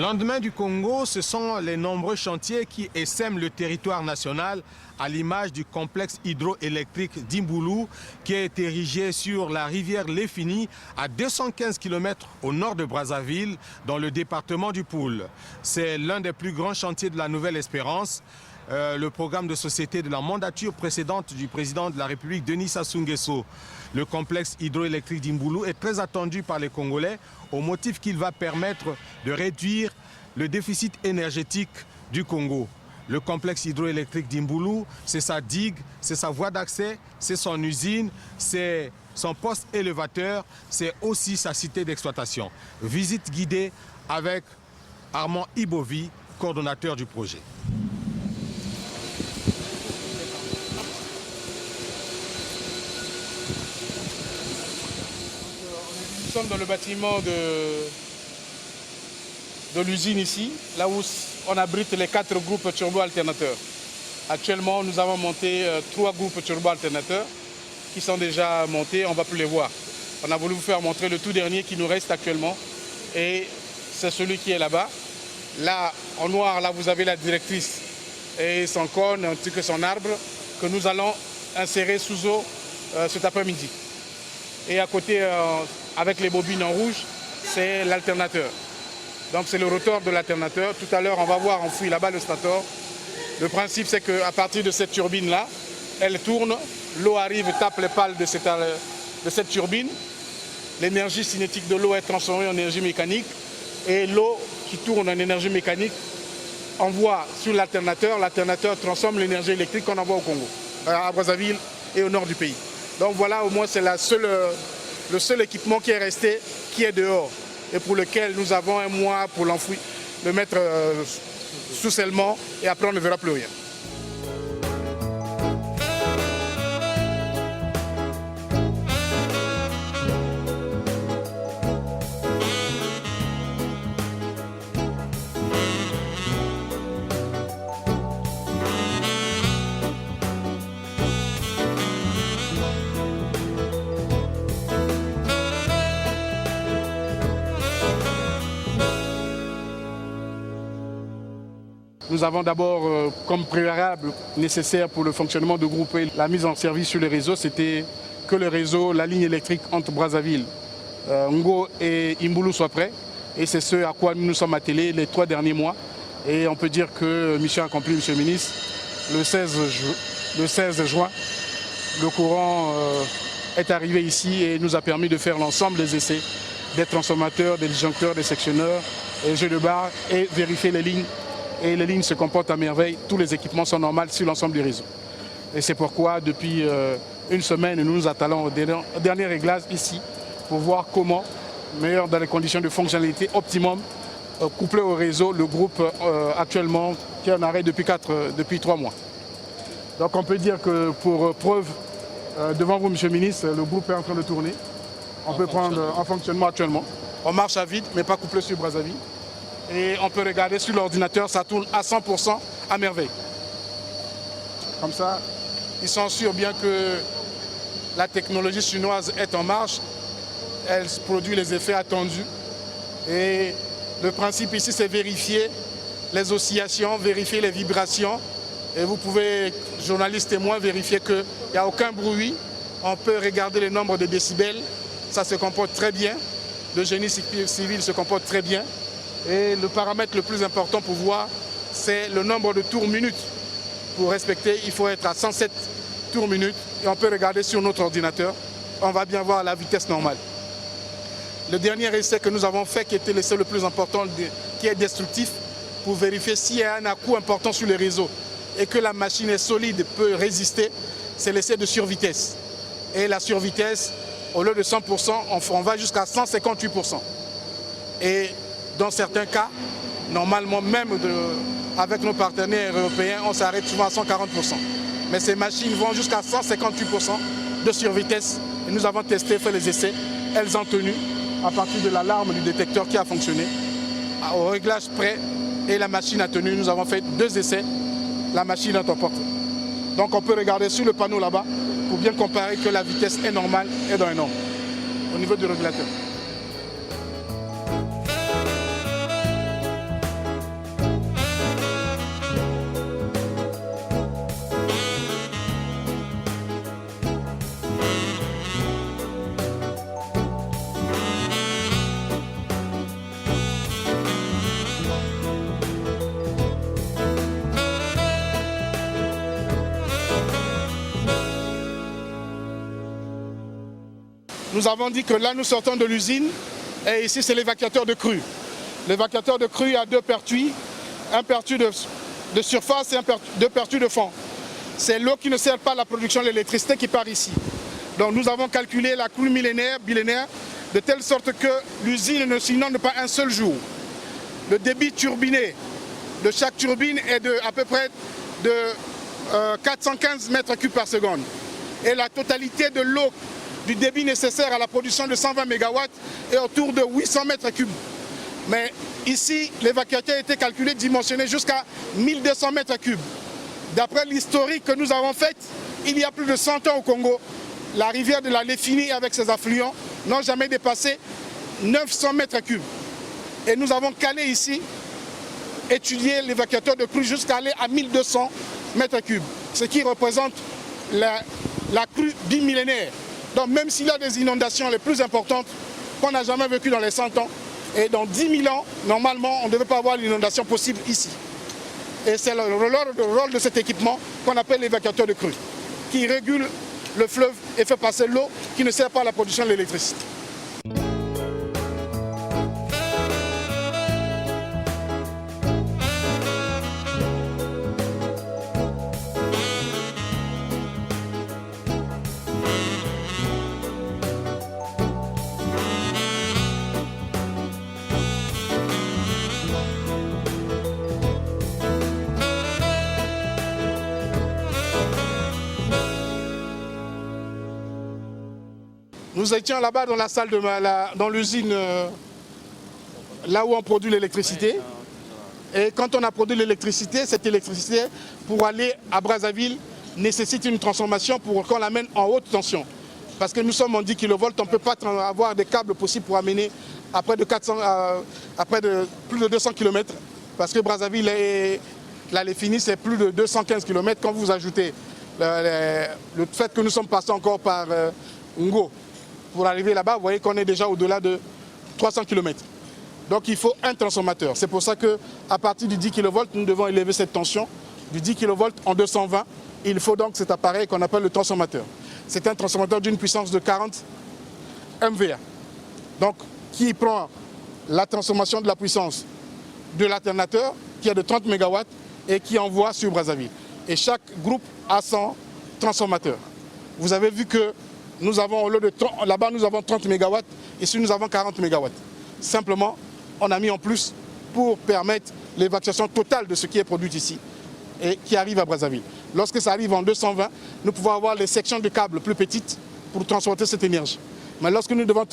Lendemain du Congo, ce sont les nombreux chantiers qui essaiment le territoire national à l'image du complexe hydroélectrique d'Imboulou qui est érigé sur la rivière Léfini à 215 km au nord de Brazzaville dans le département du Poul. C'est l'un des plus grands chantiers de la Nouvelle-Espérance. Le programme de société de la mandature précédente du président de la République, Denis Sassou Nguesso. Le complexe hydroélectrique d'Imboulou est très attendu par les Congolais au motif qu'il va permettre de réduire le déficit énergétique du Congo. Le complexe hydroélectrique d'Imboulou, c'est sa digue, c'est sa voie d'accès, c'est son usine, c'est son poste élévateur, c'est aussi sa cité d'exploitation. Visite guidée avec Armand Ibovi, coordonnateur du projet. Nous sommes dans le bâtiment de l'usine ici, là où on abrite les 4 groupes turbo-alternateurs. Actuellement, nous avons monté 3 groupes turbo-alternateurs qui sont déjà montés, on ne va plus les voir. On a voulu vous faire montrer le tout dernier qui nous reste actuellement et c'est celui qui est là-bas. Là, en noir, là, vous avez la directrice et son cône ainsi que son arbre que nous allons insérer sous eau cet après-midi. Et à côté, avec les bobines en rouge, c'est l'alternateur. Donc c'est le rotor de l'alternateur. Tout à l'heure, on va voir enfoui là-bas le stator. Le principe, c'est qu'à partir de cette turbine-là, elle tourne, l'eau arrive, tape les pales de cette turbine. L'énergie cinétique de l'eau est transformée en énergie mécanique. Et l'eau qui tourne en énergie mécanique envoie sur l'alternateur. L'alternateur transforme l'énergie électrique qu'on envoie au Congo, à Brazzaville et au nord du pays. Donc voilà, au moins c'est le seul équipement qui est resté, qui est dehors et pour lequel nous avons un mois pour l'enfouir, le mettre sous scellement et après on ne verra plus rien. Nous avons d'abord, comme préalable nécessaire pour le fonctionnement du groupe et la mise en service sur les réseaux, c'était que le réseau, la ligne électrique entre Brazzaville, Ngo et Imboulou soit prêt. Et c'est ce à quoi nous nous sommes attelés les 3 derniers mois. Et on peut dire que mission accomplie, Monsieur le ministre, le 16 juin, le courant est arrivé ici et nous a permis de faire l'ensemble des essais des transformateurs, des disjoncteurs, des sectionneurs, et jeux de barre et vérifier les lignes. Et les lignes se comportent à merveille, tous les équipements sont normaux sur l'ensemble du réseau. Et c'est pourquoi depuis une semaine, nous nous attelons au dernier réglage ici pour voir comment, meilleur dans les conditions de fonctionnalité optimum, couplé au réseau, le groupe actuellement qui est en arrêt depuis 3 mois. Donc on peut dire que pour preuve, devant vous, Monsieur le ministre, le groupe est en train de tourner. On peut prendre en fonctionnement actuellement. On marche à vide, mais pas couplé sur Brazzaville. Et on peut regarder sur l'ordinateur, ça tourne à 100% à merveille. Comme ça, ils sont sûrs bien que la technologie chinoise est en marche, elle produit les effets attendus. Et le principe ici, c'est vérifier les oscillations, vérifier les vibrations. Et vous pouvez, journalistes témoins, vérifier qu'il n'y a aucun bruit. On peut regarder le nombre de décibels, ça se comporte très bien. Le génie civil se comporte très bien. Et le paramètre le plus important pour voir, c'est le nombre de tours minutes. Pour respecter, il faut être à 107 tours minutes. Et on peut regarder sur notre ordinateur. On va bien voir la vitesse normale. Le dernier essai que nous avons fait, qui était l'essai le plus important, qui est destructif, pour vérifier s'il y a un à-coup important sur le réseau et que la machine est solide, peut résister, c'est l'essai de survitesse. Et la survitesse, au lieu de 100%, on va jusqu'à 158%. Et dans certains cas, normalement même avec nos partenaires européens, on s'arrête souvent à 140%. Mais ces machines vont jusqu'à 158% de survitesse. Et nous avons testé, fait les essais. Elles ont tenu à partir de l'alarme du détecteur qui a fonctionné. Au réglage près, et la machine a tenu. Nous avons fait 2 essais. La machine est en porte. Donc on peut regarder sur le panneau là-bas pour bien comparer que la vitesse est normale et dans les normes au niveau du régulateur. Nous avons dit que là, nous sortons de l'usine et ici, c'est l'évacuateur de crue. L'évacuateur de crue a deux pertuis, un pertuis de surface et deux pertuis de fond. C'est l'eau qui ne sert pas à la production de l'électricité qui part ici. Donc nous avons calculé la crue bilénaire, de telle sorte que l'usine ne s'inonde pas un seul jour. Le débit turbiné de chaque turbine est à peu près de 415 mètres cubes par seconde. Et la totalité de l'eau du débit nécessaire à la production de 120 MW est autour de 800 mètres cubes. Mais ici, l'évacuateur a été calculé, dimensionné jusqu'à 1200 mètres cubes. D'après l'historique que nous avons fait, il y a plus de 100 ans au Congo, la rivière de la Léfini avec ses affluents n'ont jamais dépassé 900 mètres cubes. Et nous avons calé ici, étudié l'évacuateur de crue jusqu'à aller à 1200 mètres cubes, ce qui représente la crue bimillénaire. Donc même s'il y a des inondations les plus importantes qu'on n'a jamais vécues dans les 100 ans, et dans 10 000 ans, normalement, on ne devait pas avoir l'inondation possible ici. Et c'est le rôle de cet équipement qu'on appelle l'évacuateur de crue, qui régule le fleuve et fait passer l'eau qui ne sert pas à la production de l'électricité. Nous étions là-bas dans la salle dans l'usine, là où on produit l'électricité. Et quand on a produit l'électricité, cette électricité, pour aller à Brazzaville, nécessite une transformation pour qu'on l'amène en haute tension. Parce que nous sommes en 10 kV, on ne peut pas avoir des câbles possibles pour amener à près de plus de 200 km. Parce que Brazzaville et la Léfini, c'est plus de 215 km. Quand vous ajoutez le fait que nous sommes passés encore par Ngo, pour arriver là-bas, vous voyez qu'on est déjà au-delà de 300 km. Donc il faut un transformateur. C'est pour ça qu'à partir du 10 kV, nous devons élever cette tension du 10 kV en 220. Il faut donc cet appareil qu'on appelle le transformateur. C'est un transformateur d'une puissance de 40 MVA. Donc qui prend la transformation de la puissance de l'alternateur qui est de 30 MW et qui envoie sur Brazzaville. Et chaque groupe a son transformateur. Vous avez vu que nous avons, là-bas nous avons 30 MW, ici nous avons 40 MW. Simplement, on a mis en plus pour permettre l'évacuation totale de ce qui est produit ici et qui arrive à Brazzaville. Lorsque ça arrive en 220, nous pouvons avoir les sections de câbles plus petites pour transporter cette énergie. Mais lorsque nous devons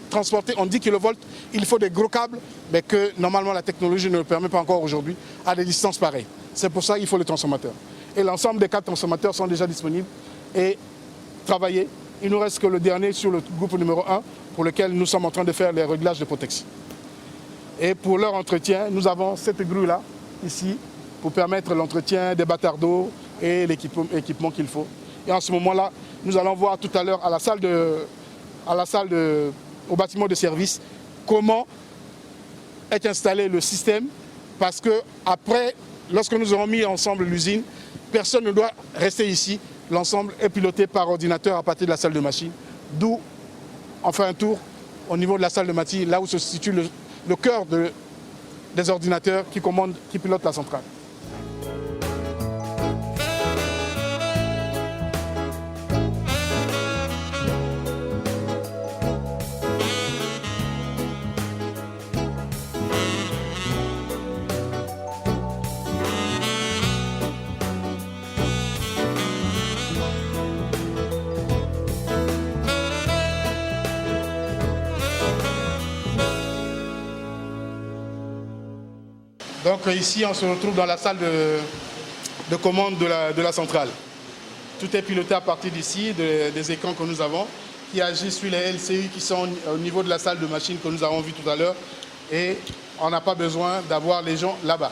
transporter en 10 kV, il faut des gros câbles, mais que normalement la technologie ne le permet pas encore aujourd'hui à des distances pareilles. C'est pour ça qu'il faut le transformateur. Et l'ensemble des 4 transformateurs sont déjà disponibles et travaillés. Il ne nous reste que le dernier sur le groupe numéro 1 pour lequel nous sommes en train de faire les réglages de protection. Et pour leur entretien, nous avons cette grue-là, ici, pour permettre l'entretien des bâtards d'eau et l'équipement qu'il faut. Et en ce moment-là, nous allons voir tout à l'heure au bâtiment de service comment est installé le système, parce que après, lorsque nous aurons mis ensemble l'usine, personne ne doit rester ici. L'ensemble est piloté par ordinateur à partir de la salle de machine, d'où on fait un tour au niveau de la salle de machine, là où se situe le cœur des ordinateurs qui pilotent la centrale. Donc ici, on se retrouve dans la salle de commande de la centrale. Tout est piloté à partir d'ici, des écrans que nous avons, qui agissent sur les LCI qui sont au niveau de la salle de machine que nous avons vu tout à l'heure. Et on n'a pas besoin d'avoir les gens là-bas.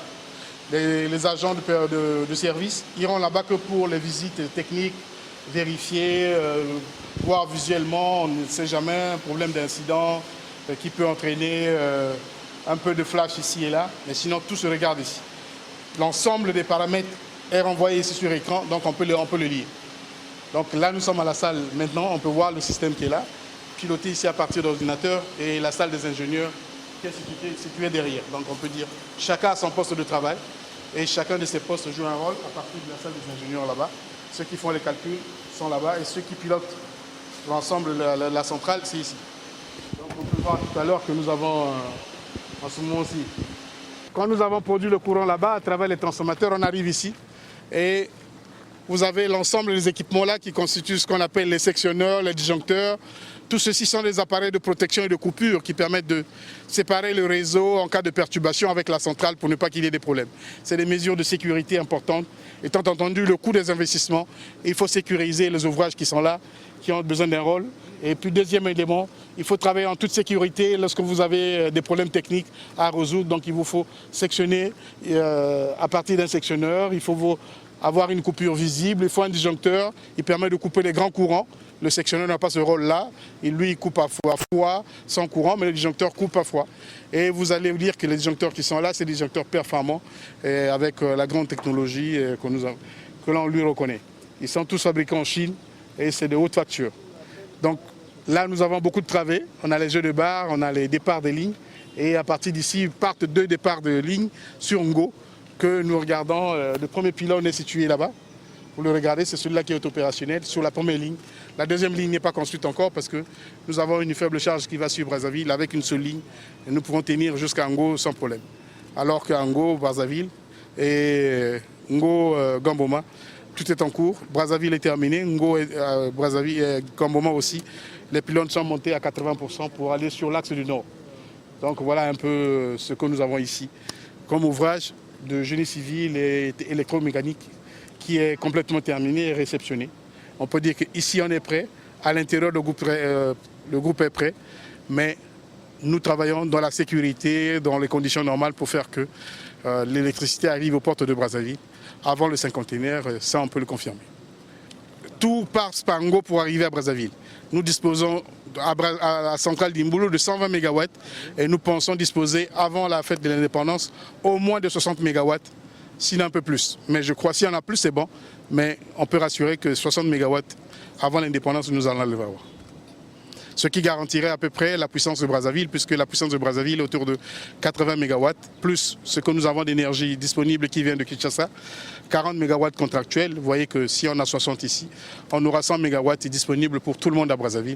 Les agents de service iront là-bas que pour les visites techniques, vérifier, voir visuellement, on ne sait jamais, un problème d'incident qui peut entraîner un peu de flash ici et là, mais sinon tout se regarde ici. L'ensemble des paramètres est renvoyé ici sur écran, donc on peut le lire. Donc là nous sommes à la salle maintenant, on peut voir le système qui est là, pilotée ici à partir d'ordinateurs et la salle des ingénieurs qui est située derrière. Donc on peut dire chacun a son poste de travail et chacun de ces postes joue un rôle à partir de la salle des ingénieurs là-bas. Ceux qui font les calculs sont là-bas et ceux qui pilotent l'ensemble de la centrale, c'est ici. Donc on peut voir tout à l'heure que nous avons en ce moment aussi. Quand nous avons produit le courant là-bas, à travers les transformateurs, on arrive ici et vous avez l'ensemble des équipements là qui constituent ce qu'on appelle les sectionneurs, les disjoncteurs. Tout ceci sont des appareils de protection et de coupure qui permettent de séparer le réseau en cas de perturbation avec la centrale pour ne pas qu'il y ait des problèmes. C'est des mesures de sécurité importantes. Étant entendu le coût des investissements, il faut sécuriser les ouvrages qui sont là, qui ont besoin d'un rôle. Et puis deuxième élément, il faut travailler en toute sécurité lorsque vous avez des problèmes techniques à résoudre. Donc il vous faut sectionner à partir d'un sectionneur, il faut avoir une coupure visible, il faut un disjoncteur, il permet de couper les grands courants. Le sectionneur n'a pas ce rôle-là, il coupe à froid, sans courant, mais le disjoncteur coupe à froid. Et vous allez vous dire que les disjoncteurs qui sont là, c'est des disjoncteurs performants, et avec la grande technologie que l'on lui reconnaît. Ils sont tous fabriqués en Chine et c'est de haute facture. Donc là, nous avons beaucoup de travées, on a les jeux de barres, on a les départs des lignes, et à partir d'ici, partent 2 départs de lignes sur Ngo, que nous regardons. Le premier pylône est situé là-bas. Vous le regardez, c'est celui-là qui est opérationnel sur la première ligne. La deuxième ligne n'est pas construite encore parce que nous avons une faible charge qui va sur Brazzaville avec une seule ligne. Et nous pouvons tenir jusqu'à Ngo sans problème. Alors qu'à Ngo, Brazzaville et Ngo, Gamboma, tout est en cours. Brazzaville est terminé, Ngo, Brazzaville et Gamboma aussi. Les pylônes sont montés à 80% pour aller sur l'axe du Nord. Donc voilà un peu ce que nous avons ici comme ouvrage de génie civil et électromécanique qui est complètement terminé et réceptionné. On peut dire qu'ici on est prêt, à l'intérieur le groupe est prêt, mais nous travaillons dans la sécurité, dans les conditions normales pour faire que l'électricité arrive aux portes de Brazzaville avant le cinquantenaire, ça on peut le confirmer. Tout passe par Ngo pour arriver à Brazzaville. Nous disposons à la centrale d'Imbulu de 120 MW et nous pensons disposer avant la fête de l'indépendance au moins de 60 MW, sinon un peu plus. Mais je crois que s'il y en a plus, c'est bon. Mais on peut rassurer que 60 MW avant l'indépendance, nous allons le voir. Ce qui garantirait à peu près la puissance de Brazzaville, puisque la puissance de Brazzaville est autour de 80 MW, plus ce que nous avons d'énergie disponible qui vient de Kinshasa, 40 MW contractuels. Vous voyez que si on a 60 ici, on aura 100 MW disponibles pour tout le monde à Brazzaville.